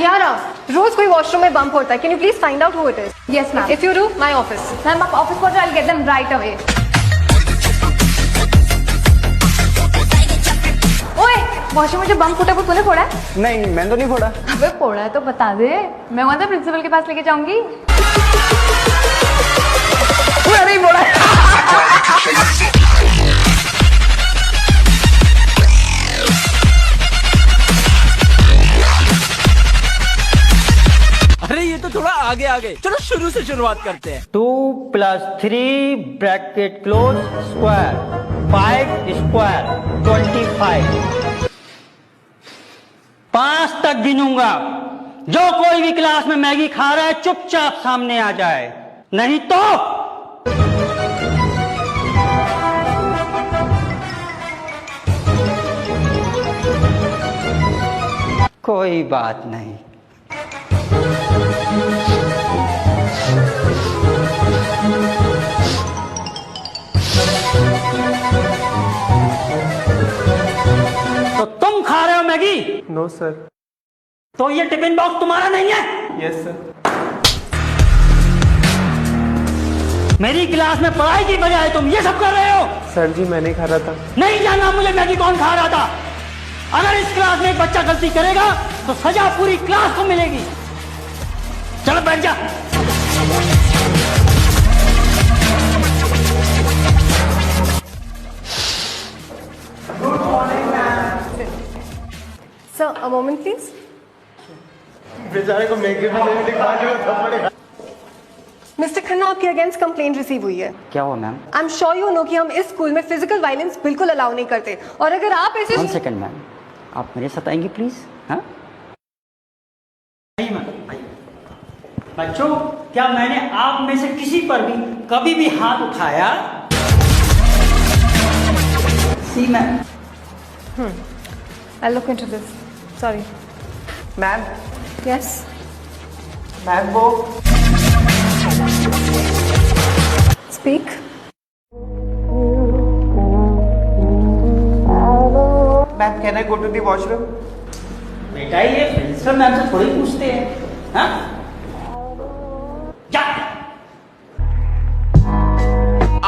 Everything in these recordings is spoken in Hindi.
कियारा, रोज कोई वॉशरूम में बम्प होता है. Can you please find out who it is? Yes, ma'am. If you do, my office. Ma'am आप ऑफिस पहुंचो, I'll get them right away. ओए, वॉशरूम में जो बम फूटा वो तूने फोड़ा है? नहीं, मैंने तो नहीं फोड़ा. अबे फोड़ा है तो बता दे, मैं वहाँ प्रिंसिपल के पास लेके जाऊंगी. नहीं फोड़ा. अरे ये तो थोड़ा आगे आगे, चलो शुरू से शुरुआत करते हैं. 2 + 3 ब्रैकेट क्लोज स्क्वायर 5 स्क्वायर 25. 5 तक गिनूंगा. जो कोई भी क्लास में मैगी खा रहा है चुपचाप सामने आ जाए, नहीं तो कोई बात नहीं. तो तुम खा रहे हो मैगी? No sir. तो ये टिफिन बॉक्स तुम्हारा नहीं है? Yes sir. मेरी क्लास में पढ़ाई की बजाय तुम ये सब कर रहे हो. सर जी मैं नहीं खा रहा था. नहीं जानना मुझे मैगी कौन खा रहा था. अगर इस क्लास में एक बच्चा गलती करेगा तो सजा पूरी क्लास को मिलेगी. चलो बैठ जा. Sir, a moment please. बेचारे को मैगी बनाने खा के थप्पड़. मिस्टर खन्ना, आपके अगेंस्ट कंप्लेंट रिसीव हुई है. क्या हुआ ma'am? I am sure you know कि हम इस स्कूल में फिजिकल वायलेंस बिल्कुल अलाउ नहीं करते, और अगर आप ऐसे 1 सेकंड मैम, आप मेरे साथ आएंगे प्लीज. हाँ बच्चों, क्या मैंने आप में से किसी पर भी कभी भी हाथ उठाया? सी ma'am. I'll look into this. Sorry. Ma'am, Yes. Ma'am वो Speak. Ma'am can I go to the washroom? बेटा ये प्रिंसिपल मैम से थोड़ी पूछते हैं. हाँ जा.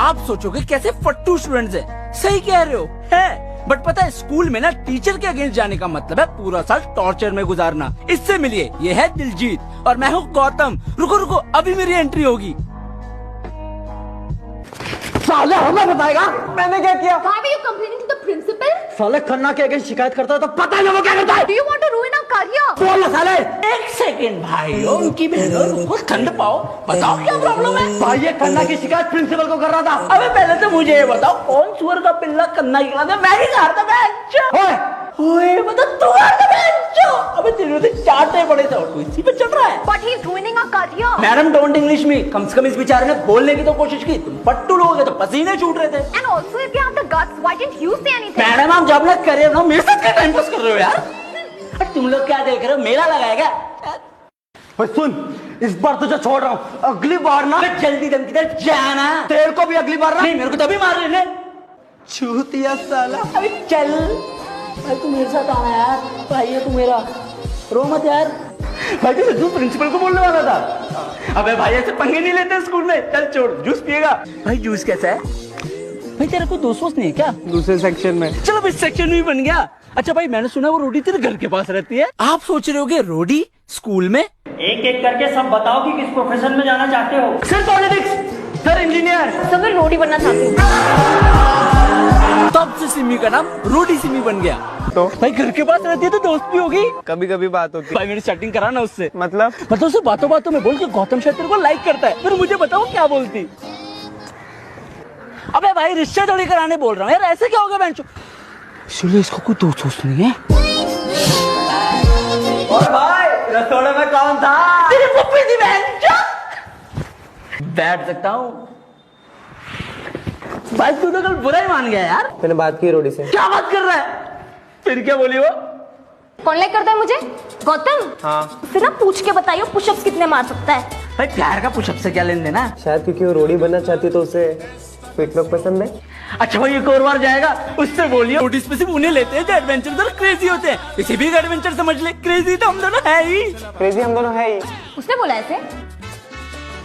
आप सोचोगे कैसे फट्टू स्टूडेंट्स हैं. सही कह रहे हो है, बट पता है स्कूल में ना टीचर के अगेंस्ट जाने का मतलब है पूरा साल टॉर्चर में गुजारना. इससे मिलिए, ये है दिलजीत और मैं हूँ गौतम. रुको रुको, अभी मेरी एंट्री होगी. साले हमें बताएगा मैंने क्या किया? Why were you complaining to the principal? साले खन्ना के अगेंस्ट शिकायत करता है तो पता है वो क्या करता है. Do you want to ruin our career? बोल ना साले. एक सेकेंड भाई, उनकी बहनों रुको, ठंड पाओ. बताओ क्या प्रॉब्लम है. भाई ये खन्ना की शिकायत प्रिंसिपल को कर रहा था. अबे पहले तो मुझे ये बताओ, कौन सुअर का पिल्ला कन्ना खिला दे. मैं नहीं खा रहा था. ओए ओए मतलब तू आ रहा था. अबे तेरे तो चाटे पड़े थे और तू इसी पे चढ़ रहा है. But he's ruining our career. Madam don't English में. कम से कम इस बेचारे ने बोलने की तो कोशिश की. तुम पट्टू लोग हो तो पसीने छूट रहे थे. And also, if you have the guts, why didn't you say anything? Madam आप जब ना करियर ना मेरे साथ क्या टाइम पास कर रहे हो यार. और तुम लोग क्या देख रहे हो, मेला लगाएगा. ओए सुन, इस बार तुझे छोड़ रहा हूँ. अगली बार ना जल्दी दम किधर जाना. तेरे को भी अगली बार ना. नहीं मेरे को तभी मार रहे. चूतिया साला. अभी चल भाई, तू मेरे साथ आना यार. भाई है तू मेरा, रो मत यार. भाई तू प्रिंसिपल को बोलने वाला था. अबे भाई ऐसे पंगे नहीं लेते स्कूल में. चल छोड़, जूस पिएगा. भाई जूस कैसा है भाई? तेरा कोई दोस्त वोस्त नहीं है क्या? दूसरे सेक्शन में. चलो इस सेक्शन में भी बन गया. अच्छा भाई मैंने सुना वो रोडी तेरे घर के पास रहती है. आप सोच रहे होगे रोडी स्कूल में. एक एक करके सब बताओ कि किस प्रोफेशन में जाना चाहते हो. Sir politics, sir engineer. So मैं रोटी बनना चाहती हूँ. तब से सिमी का नाम रोडी सिमी बन गया. तो भाई घर के पास रहती है तो दोस्त भी होगी. कभी कभी बात होती. भाई मेरी सेटिंग करा ना उससे. मतलब उसे बातों बातों में बोल के गौतम शायद तेरे को लाइक करता है. फिर मुझे बताओ क्या बोलती. अबे भाई रिश्ते थोड़ी कराने बोल रहा हूँ यार. ऐसे क्या होगा बेंचो. इसलिए इसको कोई दोस्त नहीं है. और भाई रसोड़े में कौन था? तेरी पुप्पी थी बेंचो. बैठ सकता हूँ. भाई तू तो कल बुरा ही मान गया यार. मैंने बात की रोडी से. क्या बात कर रहा है? फिर क्या बोली वो? कौन लाइक करता है मुझे? गौतम. हाँ. उससे ना पूछ के बताइए पुशअप्स कितने मार सकता है. भाई प्यार का पुशअप से क्या लेन देना. शायद क्योंकि वो रोडी बनना चाहती तो उसे फिट लोग पसंद है. अच्छा वो एक और बार जाएगा, उससे बोलिए नोटिस पे सिर्फ उन्हें लेते हैं जो एडवेंचर और क्रेजी होते हैं। इसे भी एडवेंचर समझ ले, क्रेजी तो हम दोनों है ही। क्रेजी हम दोनों है ही। उसने बोला ऐसे?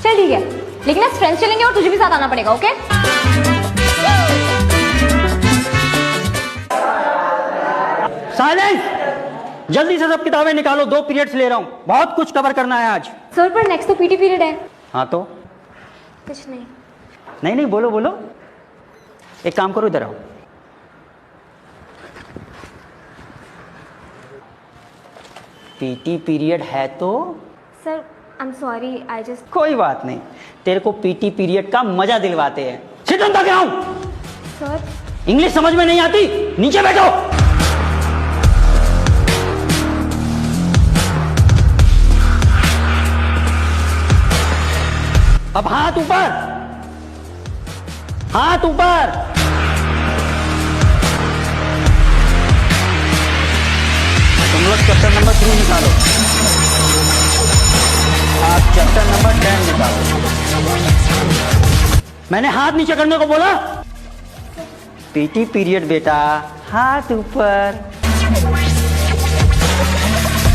चल ठीक है, लेकिन आज फ्रेंड्स चलेंगे और तुझे भी साथ आना पड़ेगा, ओके? साइलेंस! जल्दी से सब किताबें निकालो, 2 पीरियड्स ले रहा हूँ, बहुत कुछ कवर करना है आज। सर पर नेक्स्ट तो पीटी पीरियड है। हाँ तो कुछ नहीं। नहीं बोलो बोलो। एक काम करो, इधर आओ। पीटी पीरियड है तो sir I am sorry, I just. कोई बात नहीं, तेरे को पीटी पीरियड का मजा दिलवाते हैं। सिट डाउन क्या हूं? सर इंग्लिश समझ में नहीं आती, नीचे बैठो। अब हाथ ऊपर, हाथ ऊपर। तुम लोग चैप्टर नंबर 3 निकालो, आप चैप्टर नंबर 10 निकालो। मैंने हाथ नीचे करने को बोला। पीटी पीरियड बेटा, हाथ ऊपर।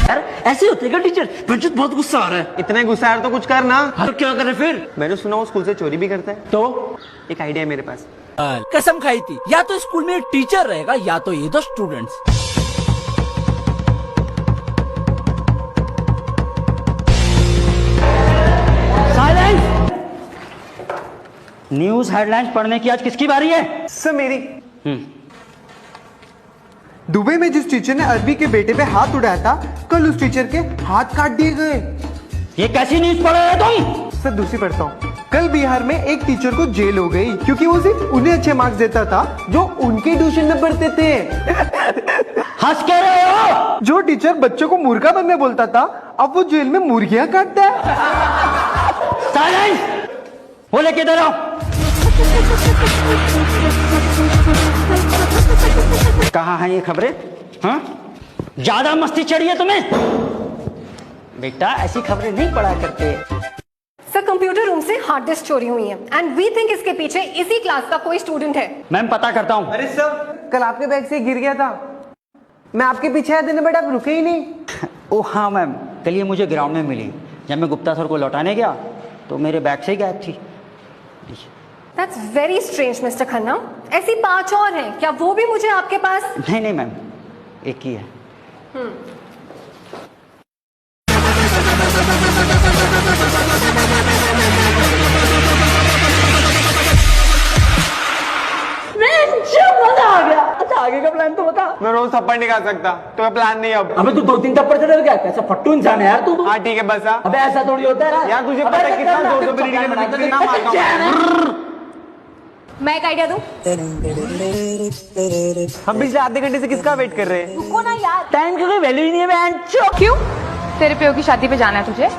यार ऐसे होते हैं टीचर? मुझे बहुत गुस्सा आ रहा है। इतना गुस्सा है तो कुछ कर ना। हर क्या करे फिर? मैंने सुना वो स्कूल से चोरी भी करता है। तो एक आइडिया है मेरे पास। कसम खाई थी, या तो स्कूल में टीचर रहेगा या तो ये 2 स्टूडेंट्स। साइलेंस! न्यूज हेडलाइंस पढ़ने की आज किसकी बारी है? सर मेरी। दुबई में जिस टीचर ने अरबी के बेटे पे हाथ उठाया था, कल उस टीचर के हाथ काट दिए गए। ये कैसी न्यूज पढ़ रहे हो तुम? सर दूसरी पढ़ता हूँ। कल बिहार में एक टीचर को जेल हो गई क्योंकि वो सिर्फ उन्हें अच्छे मार्क्स देता था जो उनके ट्यूशन में पढ़ते थे। हंस के रहे हो? जो टीचर बच्चों को मुर्गा बनने बोलता था, अब वो जेल में मुर्गियां काटता है। साइलेंस! वो लेके इधर आओ। कहाँ है ये खबरें? हाँ, ज्यादा मस्ती चढ़ी है तुम्हें? बेटा ऐसी खबरें नहीं पढ़ा करते। सर कंप्यूटर रूम से हार्ड डिस्क चोरी हुई है एंड वी थिंक इसके पीछे इसी क्लास का कोई स्टूडेंट है। मैम पता करता हूँ। अरे सर, कल आपके बैग से गिर गया था, मैं आपके पीछे आया देने, बट आप रुके ही नहीं। ओ हाँ मैम, कल ये मुझे ग्राउंड में मिली। जब मैं गुप्ता सर को लौटाने गया तो मेरे बैग से ही गायब थी। That's very strange, mister Khanna. ऐसी 5 और हैं, क्या वो भी मुझे आपके पास? नहीं मैम, एक ही है। मजा आ गया। अच्छा आगे का प्लान तो बता। मैं रोज थप्पड़ नहीं खा सकता, तो प्लान नहीं अब। अबे तू 2-3 थप्पड़ से डर गया? कैसा फट्टू इंसान है यार तू। हाँ ठीक है बस। अबे ऐसा थोड़ी होता है ना यार तुझे पता है कितना जोर से रीडिंग में कितना मारता हूं। मैं एक आइडिया दूं? हम पिछले आधे घंटे से किसका वेट कर रहे हैं? रुको ना यार। टाइम की कोई वैल्यू ही नहीं है बहन। क्यों? तेरे प्यो की शादी पे जाना है तुझे?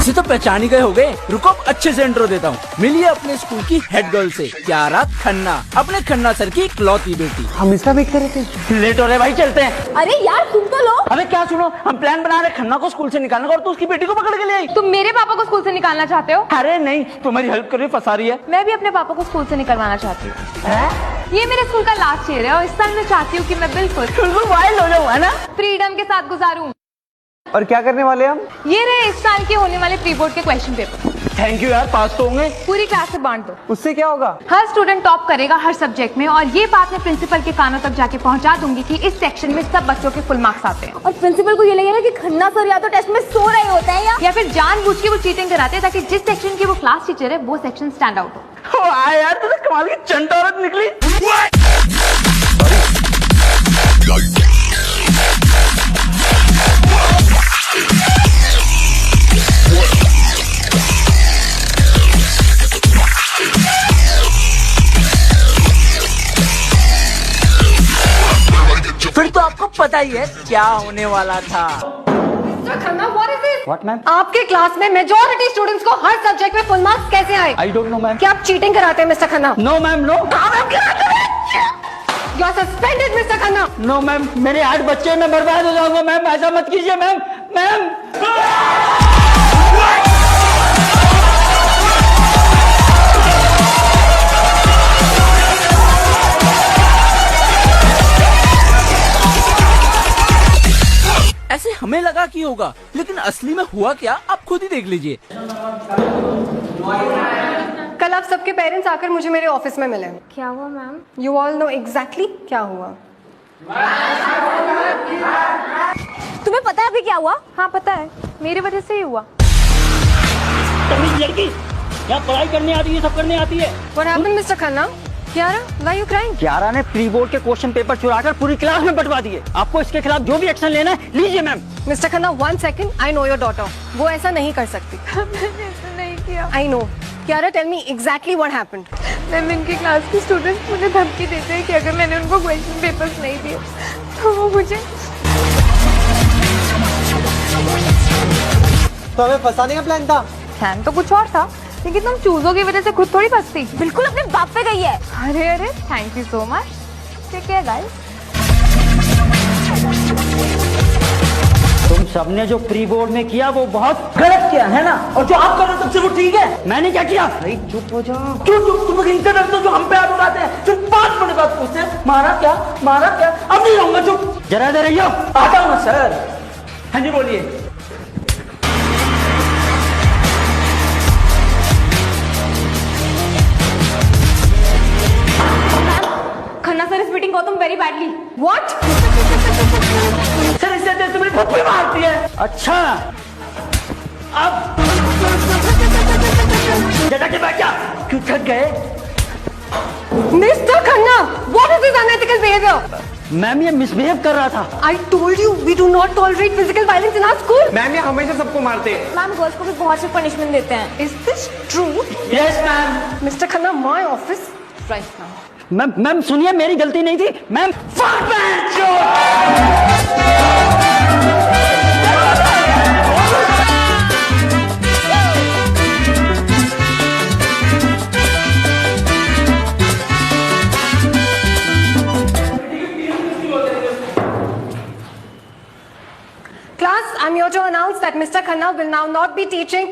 इसे तो पहचान ही गए हो गए। रुको अच्छे से इंट्रो देता हूँ। मिलिए अपने स्कूल की हेड गर्ल से, क्यारा खन्ना, अपने खन्ना सर की इकलौती बेटी। हम इसका वेट कर रहे थे। लेट हो रहे भाई, चलते हैं। अरे यार सुन तो लो। अबे क्या सुनो, हम प्लान बना रहे खन्ना को स्कूल से निकालने का और तू उसकी बेटी को पकड़ के ले आई। तुम मेरे पापा को स्कूल से निकालना चाहते हो? अरे नहीं, तुम्हारी हेल्प कर रही, फंसा रही है। मैं भी अपने पापा को स्कूल से निकलवाना चाहती हूँ। ये मेरे स्कूल का लास्ट ईयर है और इस साल मैं चाहती हूँ कि मैं बिल्कुल वाइल्ड हो जाऊँ, है ना? फ्रीडम के साथ गुजारूं। और क्या करने वाले हम? ये रहे इस साल के होने वाले प्री बोर्ड के क्वेश्चन पेपर। थैंक यू यार, पास तो होंगे। पूरी क्लास से बांट दो। उससे क्या होगा? हर स्टूडेंट टॉप करेगा हर सब्जेक्ट में और ये बात मैं प्रिंसिपल के कानों तक जाके पहुंचा दूंगी कि इस सेक्शन में सब बच्चों के फुल मार्क्स आते हैं। और प्रिंसिपल को ये लगेगा कि खन्ना सर या तो टेस्ट में सो रहे होते हैं या फिर जानबूझ के वो चीटिंग कराते हैं ताकि जिस सेक्शन की वो क्लास टीचर है वो सेक्शन स्टैंड आउट हो। यार तू तो कमाल की चंट औरत निकली। फिर तो आपको पता ही है क्या होने वाला था। Khanna, what is this? What, ma'am? आपके क्लास में मेजॉरिटी स्टूडेंट्स को हर सब्जेक्ट में फुल मार्क्स कैसे आए? I don't know ma'am. क्या आप चीटिंग कराते हैं mister Khanna? No ma'am, no. You are suspended mister Khanna. No ma'am, मेरे 8 बच्चे, मैं बर्बाद हो जाऊंगा मैम, ऐसा मत कीजिए मैम। मैम ऐसे हमें लगा कि होगा, लेकिन असली में हुआ क्या आप खुद ही देख लीजिए। कल आप सबके पेरेंट्स आकर मुझे मेरे ऑफिस में मिले। क्या हुआ ma'am? You all know exactly क्या हुआ। तुम्हें पता है अभी क्या हुआ? हाँ पता है, मेरी वजह से ही हुआ। तमीज लड़की, यहाँ पढ़ाई करने आती है, सब करने आती है। What happened, Mr. Khanna? Kiara, why are you crying? Kiara ने प्री बोर्ड के क्वेश्चन पेपर चुराकर पूरी क्लास में बंटवा दिए। आपको इसके खिलाफ जो भी एक्शन लेना है लीजिए ma'am. Mr. Khanna, 1 second. I know your daughter. वो ऐसा नहीं कर सकती। मैंने ऐसा नहीं किया। I know. Kiara, tell me exactly what happened. Ma'am इनकी क्लास के स्टूडेंट्स मुझे धमकी देते हैं कि अगर मैंने उनको क्वेश्चन पेपर्स नहीं दिए तो वो मुझे। तो हमें फंसाने का प्लान था। प्लान तो कुछ और था, लेकिन तुम चूजों की वजह से खुद थोड़ी फंसती। बिल्कुल अपने बाप पे गई है। अरे अरे, thank you so much. Take care guys. तुम सबने जो प्री बोर्ड में किया वो बहुत गलत किया है ना, और जो आप कर रहे हो सबसे वो ठीक है। मैंने क्या किया? अरे चुप हो जाओ। क्यों चुप? तुम लोग इनसे डरते हो जो हम पे हाथ उठाते हैं। चुप, 5 मिनट बाद पूछते हैं मारा क्या, मारा क्या। अब नहीं रहूंगा, चुप। जरा इधर रहियो। आता हूँ ना सर। हाँ जी बोलिए। खन्ना सर, इस मीटिंग को तुम वेरी बैडली। What? सर इससे तो मेरी भूख मारती है। अच्छा अब जैसा कि मैं क्या क्यों थक गए? Mr. Khanna, what is this unethical behavior? Ma'am ये मिसबिहेव कर रहा था। I told you we do not tolerate physical violence in our school. Ma'am ये हमेशा सबको मारते हैं। मैम गर्ल्स को भी बहुत सी पनिशमेंट देते हैं। Is this true? Yes ma'am. Mr. Khanna, my office right now. Ma'am सुनिए, मेरी गलती नहीं थी ma'am. Class, I'm here to announce that Mr. Khanna will now not be teaching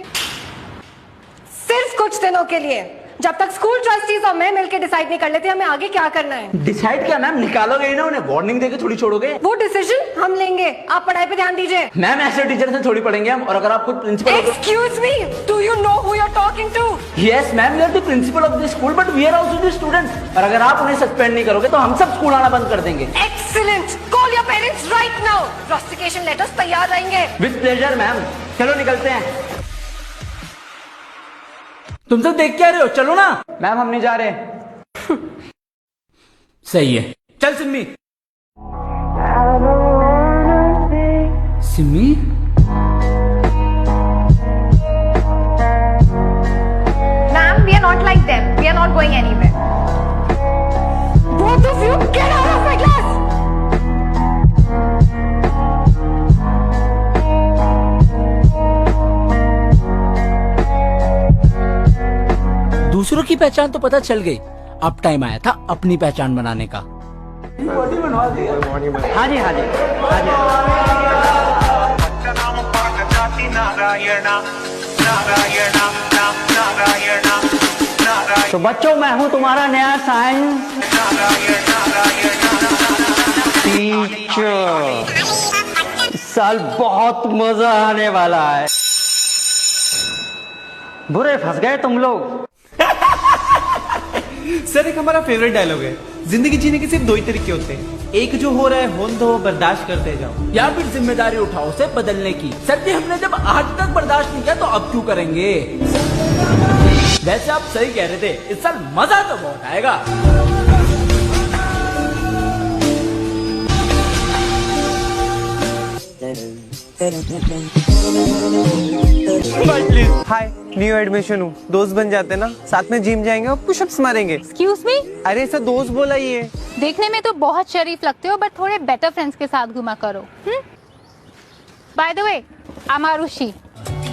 सिर्फ कुछ दिनों के लिए, जब तक स्कूल ट्रस्टीज और मैं मिलकर डिसाइड नहीं कर लेते हमें आगे क्या करना है। डिसाइड क्या मैम? निकालोगे ही ना उन्हें, वार्निंग देके थोड़ी छोड़ोगे। वो डिसीजन हम लेंगे, आप पढ़ाई पे ध्यान दीजिए। मैम ऐसे टीचर से थोड़ी पढ़ेंगे हम, और अगर आप खुद प्रिंसिपल हो तो। Excuse me, do you know who you're talking to? Yes ma'am, you are the principal of the school but we are also the student, और अगर आप उन्हें सस्पेंड नहीं करोगे तो हम सब स्कूल आना बंद कर देंगे। Excellent, call your parents right now. Prosecution letters तैयार रहेंगे। विद प्लेजर मैम, चलो निकलते हैं। तुम सब देख क्या रहे हो, चलो ना। मैम हम नहीं जा रहे। सही है, चल Simmi. Simmi ma'am we are not like them, we are not going anywhere. Both of you get out of my class. दूसरों की पहचान तो पता चल गई, अब टाइम आया था अपनी पहचान बनाने का। हाँ जी हाँ जी हाँ जी। तो बच्चों मैं हूँ तुम्हारा नया साइंस टीचर। इस साल बहुत मजा आने वाला है। बुरे फंस गए तुम लोग। सर एक हमारा फेवरेट डायलॉग है, जिंदगी जीने के सिर्फ 2 ही तरीके होते हैं, एक जो हो रहा है होने दो, बर्दाश्त करते जाओ, या फिर जिम्मेदारी उठाओ उसे बदलने की। सर जी हमने जब आज तक बर्दाश्त नहीं किया तो अब क्यों करेंगे। वैसे आप सही कह रहे थे, इस साल मजा तो बहुत आएगा। हाय न्यू एडमिशन हूँ, दोस्त बन जाते ना, साथ में जिम जाएंगे और पुशअप्स मारेंगे। एक्सक्यूज मी, अरे सर दोस्त बोला ये। देखने में तो बहुत शरीफ लगते हो बट थोड़े बेटर फ्रेंड्स के साथ घुमा करो। By the way, I am Arushi.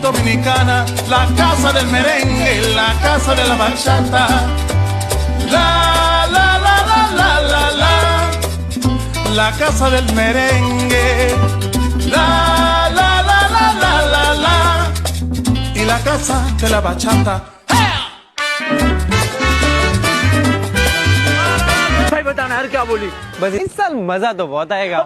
Dominicana, la casa del merengue, la casa de la bachata. La la la la la la la, la casa del merengue. La la la la la la la, y la casa de la bachata. भाई बताना यार क्या बोली। बस इस साल मजा तो बहुत आएगा।